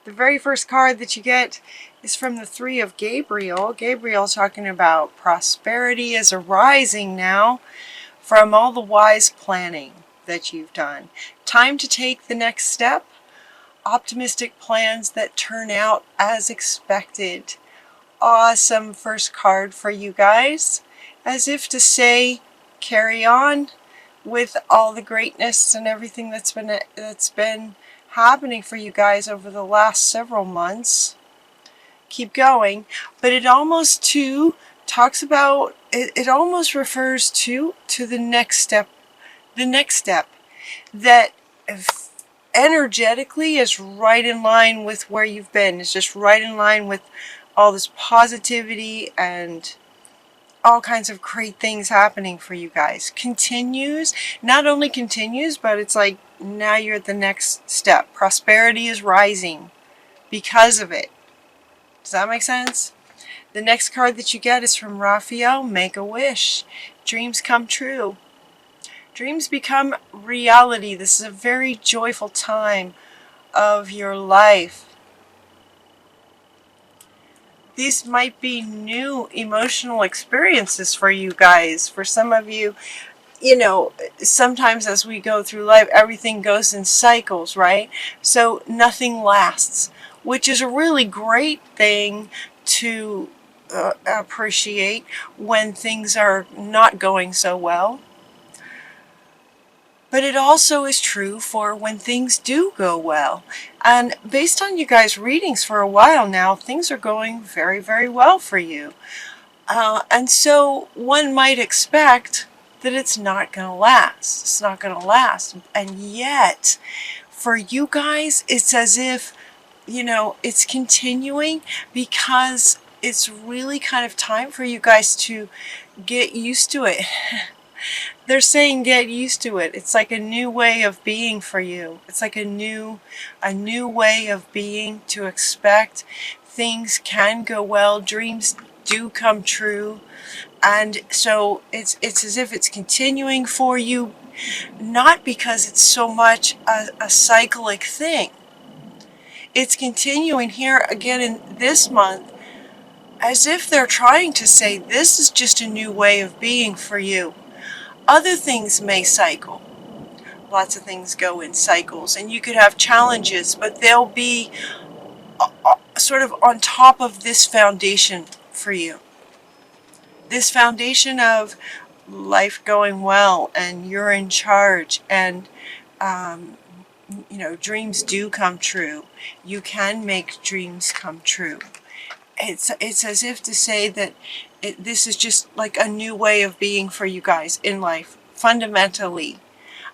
The very first card that you get is from the Three of Gabriel. Gabriel's talking about prosperity is arising now from all the wise planning that you've done. Time to take the next step. Optimistic plans that turn out as expected. Awesome first card for you guys. As if to say, carry on with all the greatness and everything that's been happening for you guys over the last several months. Keep going. But it almost too talks about, it almost refers to the next step. The next step that energetically is right in line with where you've been. It's just right in line with all this positivity and all kinds of great things happening for you guys. Continues, not only continues, but it's like now you're at the next step. Prosperity is rising because of it. Does that make sense? The next card that you get is from Raphael, Make a Wish. Dreams come true. Dreams become reality. This is a very joyful time of your life. These might be new emotional experiences for you guys. For some of you, you know, sometimes as we go through life, everything goes in cycles, right? So nothing lasts, which is a really great thing to appreciate when things are not going so well. But it also is true for when things do go well. And based on you guys' readings for a while now, things are going very, very well for you. And so one might expect that it's not going to last. It's not going to last. And yet, for you guys, it's as if, you know, it's continuing because it's really kind of time for you guys to get used to it. They're saying get used to it. It's like a new way of being for you. It's like a new way of being, to expect things can go well, dreams do come true. And so it's as if it's continuing for you, not because it's so much a cyclic thing. It's continuing here again in this month as if they're trying to say this is just a new way of being for you. Other things may cycle. Lots of things go in cycles, and you could have challenges, but they'll be sort of on top of this foundation for you. This foundation of life going well, and you're in charge, and you know, dreams do come true. You can make dreams come true. It's as if to say that this is just like a new way of being for you guys in life, fundamentally.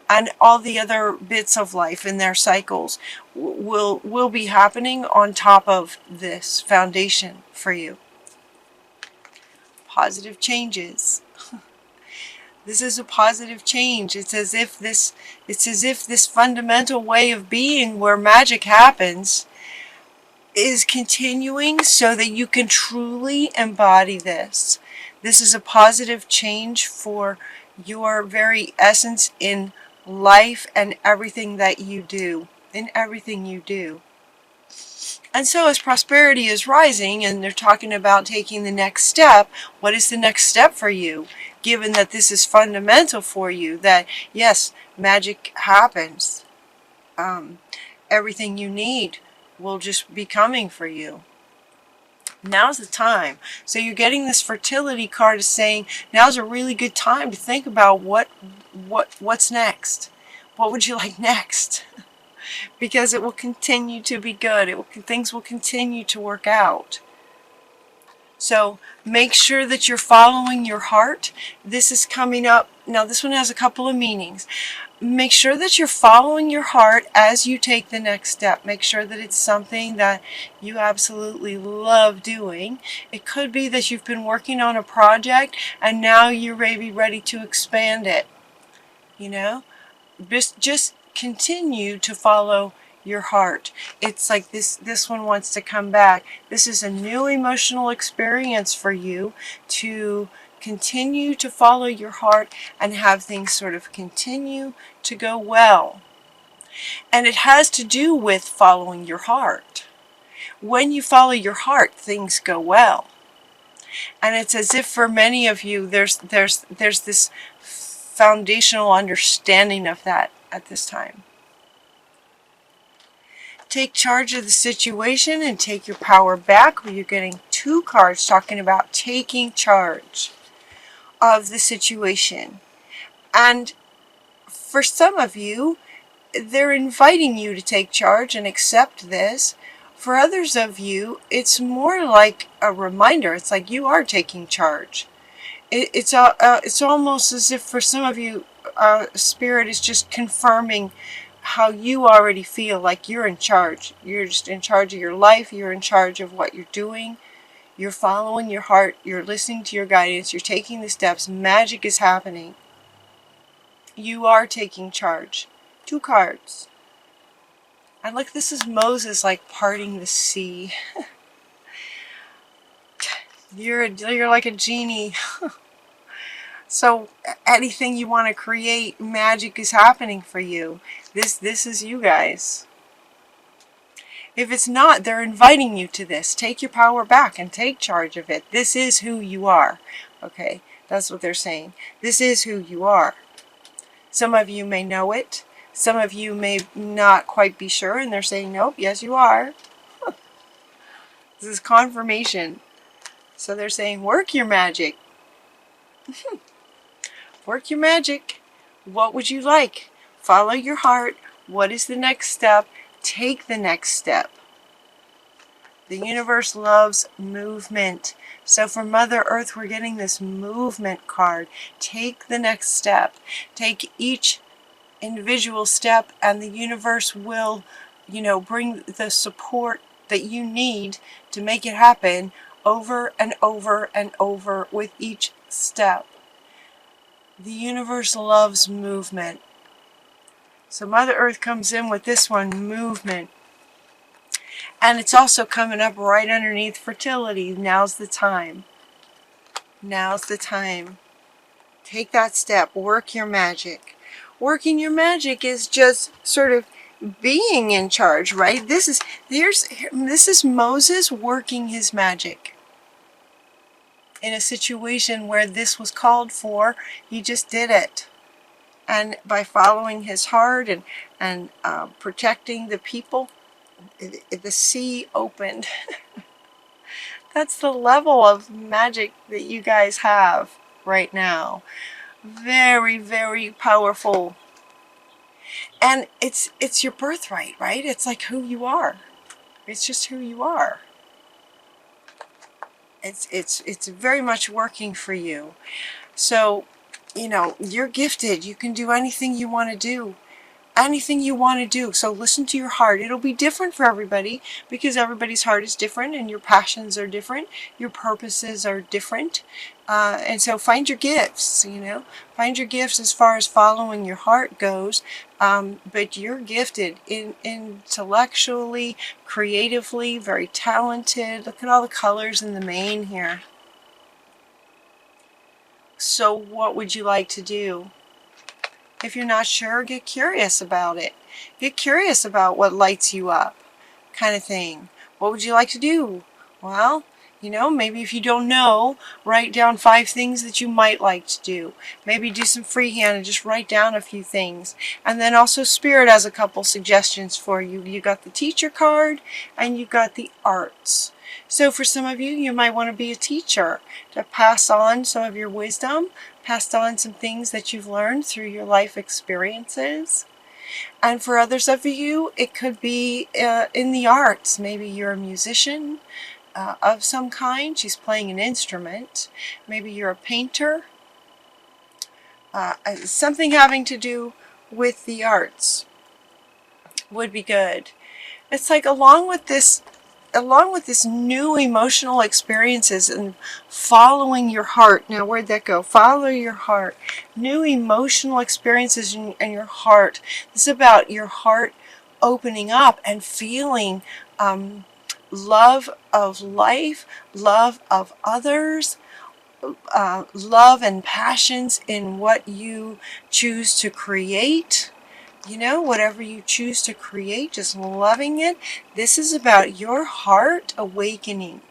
And all the other bits of life in their cycles will be happening on top of this foundation for you. Positive changes. This is a positive change. It's as if this fundamental way of being where magic happens is continuing so that you can truly embody this. This is a positive change for your very essence in life and everything that you do. In everything you do. And so as prosperity is rising and they're talking about taking the next step, what is the next step for you? Given that this is fundamental for you, that yes, magic happens. Everything you need will just be coming for you. Now's the time. So you're getting this fertility card is saying now's a really good time to think about what's next. What would you like next? Because it will continue to be good. Things will continue to work out. So make sure that you're following your heart. This is coming up. Now this one has a couple of meanings. Make sure that you're following your heart as you take the next step. Make sure that it's something that you absolutely love doing. It could be that you've been working on a project and now you're maybe ready to expand it. You know, just continue to follow your heart. It's like this one wants to come back. This is a new emotional experience for you to continue to follow your heart and have things sort of continue to go well. And it has to do with following your heart. When you follow your heart, things go well. And it's as if for many of you, there's this foundational understanding of that at this time. Take charge of the situation and take your power back. You're getting 2 cards talking about taking charge of the situation. And for some of you, they're inviting you to take charge and accept this. For others of you, it's more like a reminder. It's like you are taking charge. It's almost as if for some of you, Spirit is just confirming how you already feel like you're in charge. You're just in charge of your life. You're in charge of what you're doing. You're following your heart. You're listening to your guidance. You're taking the steps. Magic is happening. You are taking charge. 2 cards. And look, this is Moses like parting the sea. You're like a genie. So anything you want to create, magic is happening for you. This is you guys. If it's not, they're inviting you to this. Take your power back and take charge of it. This is who you are. Okay, that's what they're saying. This is who you are. Some of you may know it. Some of you may not quite be sure, and they're saying, nope, yes, you are. This is confirmation. So they're saying, work your magic. Work your magic. What would you like? Follow your heart. What is the next step? Take the next step. The universe loves movement. So for Mother Earth, we're getting this movement card. Take the next step. Take each individual step, and the universe will, bring the support that you need to make it happen over and over and over with each step. The universe loves movement. So Mother Earth comes in with this one, movement. And it's also coming up right underneath fertility. Now's the time. Now's the time. Take that step. Work your magic. Working your magic is just sort of being in charge, right? This is Moses working his magic. In a situation where this was called for, he just did it. And by following his heart and protecting the people, the sea opened. That's the level of magic that you guys have right now. Very, very powerful. And it's your birthright, right? It's like who you are. It's just who you are. It's very much working for you. So, you're gifted. You can do anything you want to do. Anything you want to do. So listen to your heart. It'll be different for everybody because everybody's heart is different and your passions are different. Your purposes are different. And so find your gifts, Find your gifts as far as following your heart goes. But you're gifted intellectually, creatively, very talented. Look at all the colors in the mane here. So what would you like to do? If you're not sure, get curious about it. Get curious about what lights you up, kind of thing. What would you like to do? Well, maybe if you don't know, write down 5 things that you might like to do. Maybe do some freehand and just write down a few things. And then also Spirit has a couple suggestions for you. You got the teacher card and you got the arts. So for some of you, you might want to be a teacher to pass on some of your wisdom, pass on some things that you've learned through your life experiences. And for others of you, it could be in the arts. Maybe you're a musician of some kind. She's playing an instrument. Maybe you're a painter. Something having to do with the arts would be good. It's like along with this new emotional experiences and following your heart. Now, where'd that go? Follow your heart. New emotional experiences in your heart. This is about your heart opening up and feeling love of life, love of others, love and passions in what you choose to create. you know, whatever you choose to create, just loving it. This is about your heart awakening.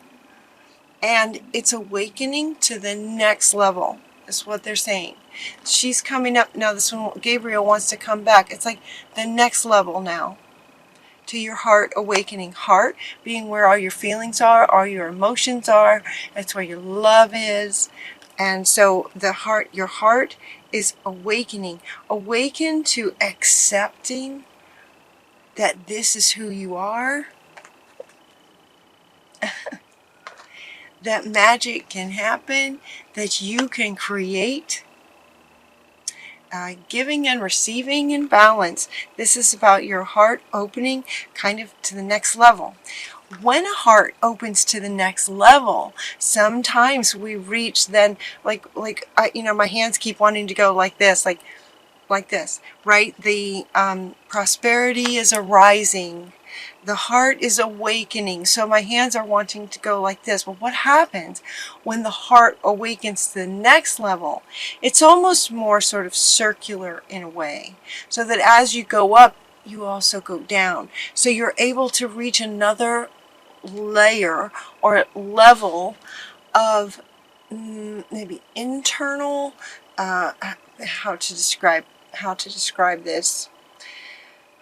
And it's awakening to the next level, is what they're saying. She's coming up now. This one, Gabriel wants to come back. It's like the next level now to your heart awakening. Heart being where all your feelings are, all your emotions are. That's where your love is. And so the heart, your heart is awakening. Awaken to accepting that this is who you are. That magic can happen, that you can create. Giving and receiving in balance. This is about your heart opening kind of to the next level. When a heart opens to the next level, sometimes we reach then you know, my hands keep wanting to go like this, like this, right? The prosperity is arising. The heart is awakening. So my hands are wanting to go like this. Well, what happens when the heart awakens to the next level? It's almost more sort of circular in a way, so that as you go up, you also go down. So you're able to reach another layer or level of maybe internal, how to describe this.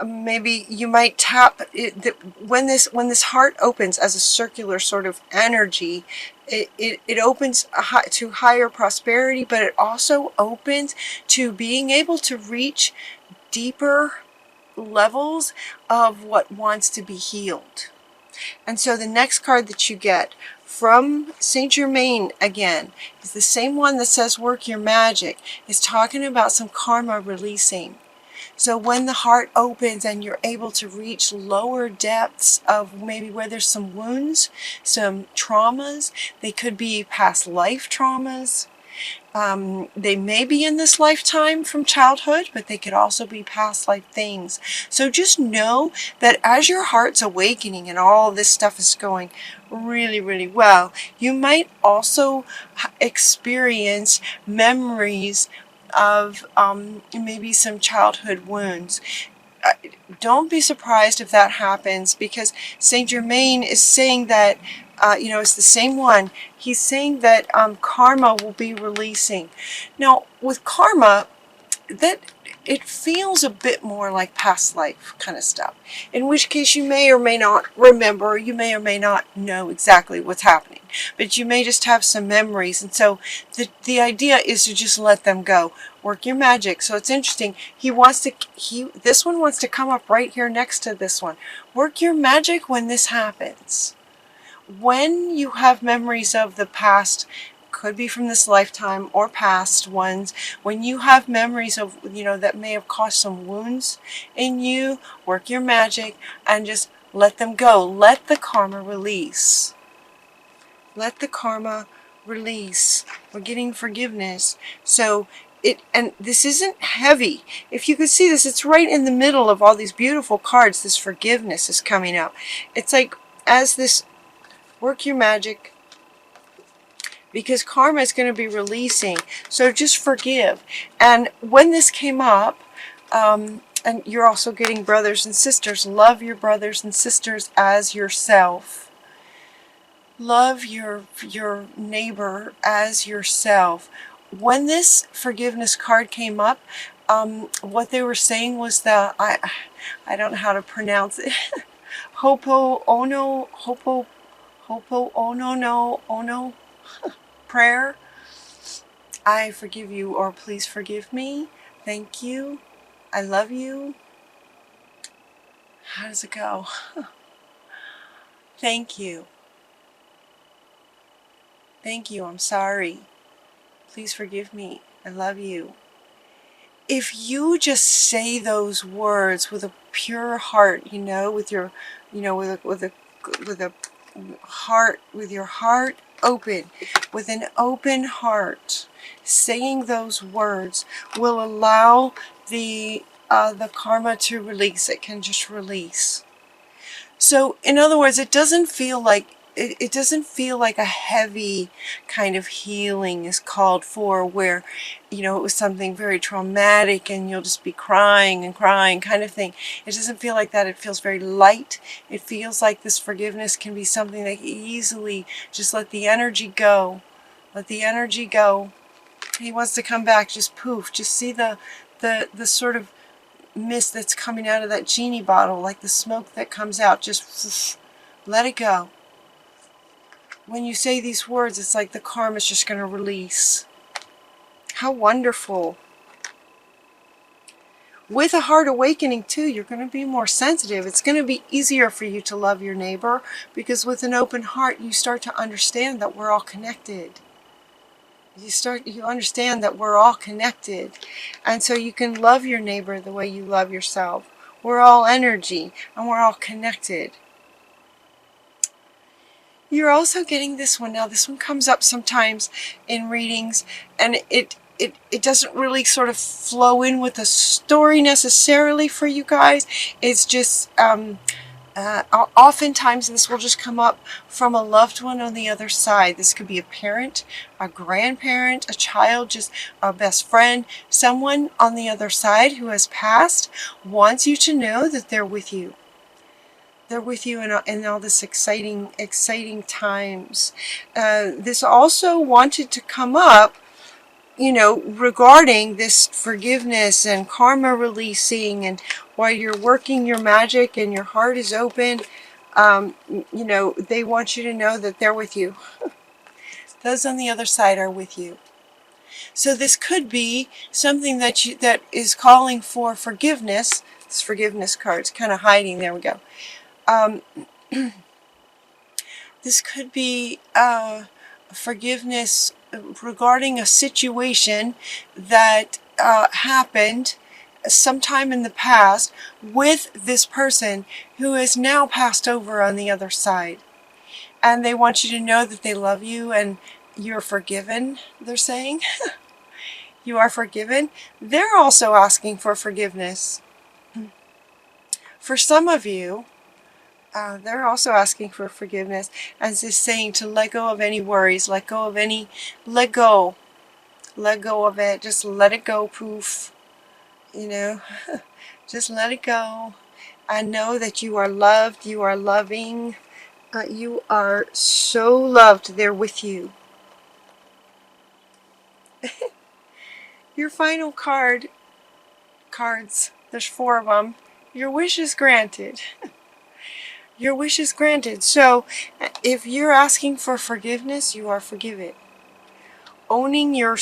Maybe you might tap it, when this heart opens as a circular sort of energy, it opens to higher prosperity, but it also opens to being able to reach deeper levels of what wants to be healed. And so the next card that you get from Saint Germain, again, is the same one that says work your magic. It's talking about some karma releasing. So when the heart opens and you're able to reach lower depths of maybe where there's some wounds, some traumas, they could be past life traumas. They may be in this lifetime from childhood, but they could also be past life things. So just know that as your heart's awakening and all this stuff is going really, really well, you might also experience memories of maybe some childhood wounds. Don't be surprised if that happens, because Saint Germain is saying that you know, it's the same one. He's saying that karma will be releasing. Now, with karma, that it feels a bit more like past life kind of stuff, in which case you may or may not remember, you may or may not know exactly what's happening, but you may just have some memories. And so the idea is to just let them go, work your magic. So it's interesting, this one wants to come up right here next to this one. Work your magic when this happens. When you have memories of the past, could be from this lifetime or past ones, when you have memories of, you know, that may have caused some wounds in you, work your magic and just let them go. Let the karma release. Let the karma release. We're getting forgiveness. So and this isn't heavy. If you could see this, it's right in the middle of all these beautiful cards. This forgiveness is coming up. It's like, as this work your magic, because karma is going to be releasing. So just forgive. And when this came up, and you're also getting brothers and sisters, love your brothers and sisters as yourself. Love your neighbor as yourself. When this forgiveness card came up, what they were saying was that, I don't know how to pronounce it, hopo ono no prayer. I forgive you, or please forgive me. Thank you. I love you. How does it go? Thank you. Thank you. I'm sorry. Please forgive me. I love you. If you just say those words with a pure heart, you know, with your, you know, with a heart, with your heart open, with an open heart, saying those words will allow the karma to release. It can just release. So in other words, it doesn't feel like it doesn't feel like a heavy kind of healing is called for, where, you know, it was something very traumatic and you'll just be crying and crying kind of thing. It doesn't feel like that. It feels very light. It feels like this forgiveness can be something that easily just let the energy go. Let the energy go. He wants to come back, just poof. Just see the sort of mist that's coming out of that genie bottle, like the smoke that comes out. Just let it go. When you say these words, it's like the karma is just going to release. How wonderful. With a heart awakening too, you're going to be more sensitive. It's going to be easier for you to love your neighbor, because with an open heart, you start to understand that we're all connected. You understand that we're all connected. And so you can love your neighbor the way you love yourself. We're all energy and we're all connected. You're also getting this one now. This one comes up sometimes in readings, and it doesn't really sort of flow in with a story necessarily for you guys. It's just oftentimes this will just come up from a loved one on the other side. This could be a parent, a grandparent, a child, just a best friend. Someone on the other side who has passed wants you to know that they're with you. They're with you in all this exciting times. This also wanted to come up, you know, regarding this forgiveness and karma releasing, and while you're working your magic and your heart is open, you know, they want you to know that they're with you. Those on the other side are with you. So this could be something that is calling for forgiveness. This forgiveness card's kind of hiding. There we go. This could be forgiveness regarding a situation that happened sometime in the past with this person who has now passed over on the other side. And they want you to know that they love you and you're forgiven, they're saying. You are forgiven. They're also asking for forgiveness. For some of you, they're also asking for forgiveness, as is saying to let go of any worries, let go of let go of it, just let it go, poof, you know, just let it go. I know that you are loved, you are loving, you are so loved, they're with you. Your final cards, there's 4 of them, your wish is granted. Your wish is granted. So if you're asking for forgiveness, you are forgiven. Owning your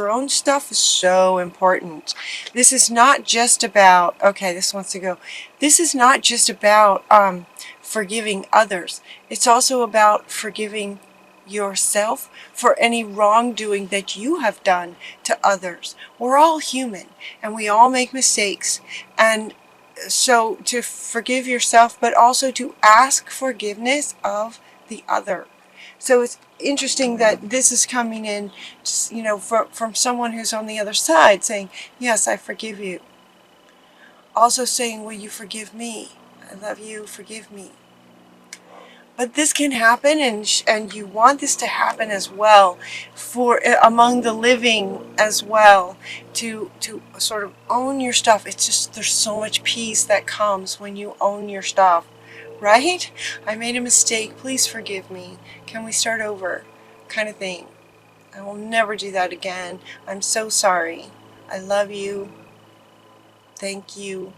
own stuff is so important. This is not just about, okay, this wants to go. This is not just about forgiving others. It's also about forgiving yourself for any wrongdoing that you have done to others. We're all human and we all make mistakes. And so to forgive yourself, but also to ask forgiveness of the other. So it's interesting that this is coming in, you know, from someone who's on the other side saying, yes, I forgive you. Also saying, will you forgive me? I love you, forgive me. But this can happen, and you want this to happen as well, for among the living as well, to sort of own your stuff. It's just, there's so much peace that comes when you own your stuff, right? I made a mistake, please forgive me. Can we start over? Kind of thing. I will never do that again. I'm so sorry. I love you. Thank you.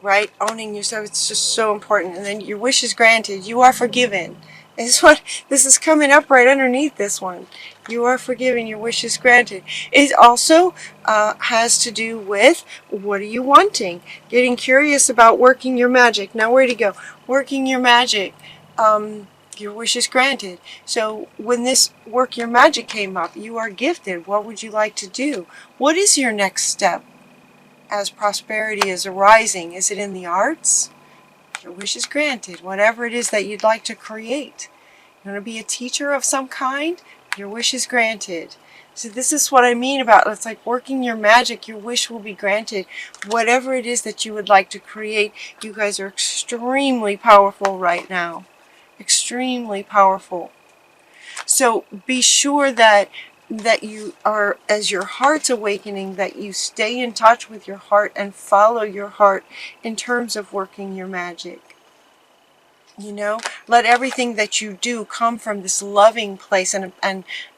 Right? Owning yourself, it's just so important. And then your wish is granted. You are forgiven. This is coming up right underneath this one. You are forgiven. Your wish is granted. It also has to do with, what are you wanting? Getting curious about working your magic. Now, where'd he go? Working your magic. Your wish is granted. So when this work your magic came up, you are gifted. What would you like to do? What is your next step? As prosperity is arising, is it in the arts? Your wish is granted. Whatever it is that you'd like to create. You want to be a teacher of some kind? Your wish is granted. So this is what I mean about, it's like working your magic. Your wish will be granted. Whatever it is that you would like to create, you guys are extremely powerful right now. extremely powerful. So be sure that you are, as your heart's awakening, that you stay in touch with your heart and follow your heart in terms of working your magic. You know, let everything that you do come from this loving place and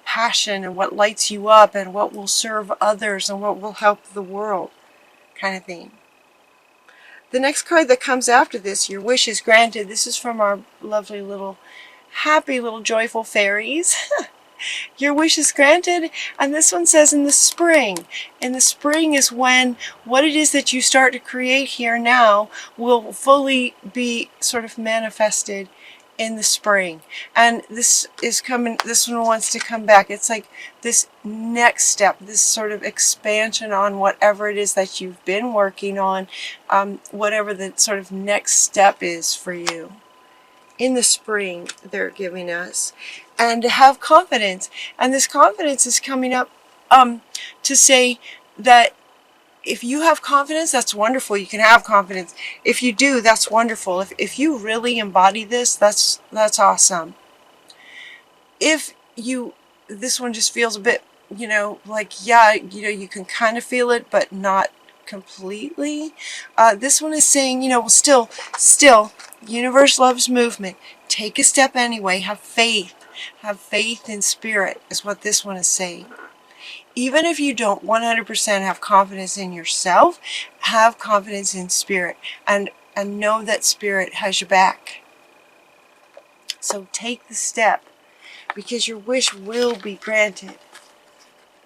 passion, and what lights you up and what will serve others and what will help the world, kind of thing. The next card that comes after this, your wish is granted. This is from our lovely little happy little joyful fairies. Your wish is granted, and this one says in the spring. In the spring is when what it is that you start to create here now will fully be sort of manifested in the spring. And this is coming, this one wants to come back. It's like this next step, this sort of expansion on whatever it is that you've been working on, whatever the sort of next step is for you. In the spring, they're giving us, and to have confidence. And this confidence is coming up to say that if you have confidence, that's wonderful. You can have confidence. If you do, that's wonderful. If you really embody this, that's awesome. If you, this one just feels a bit, you know, like, yeah, you know, you can kind of feel it, but not completely. This one is saying, you know, still, universe loves movement. Take a step anyway. Have faith. Have faith in spirit is what this one is saying. Even if you don't 100% have confidence in yourself, have confidence in spirit, and know that spirit has your back. So take the step, because your wish will be granted.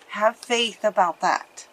Have faith about that.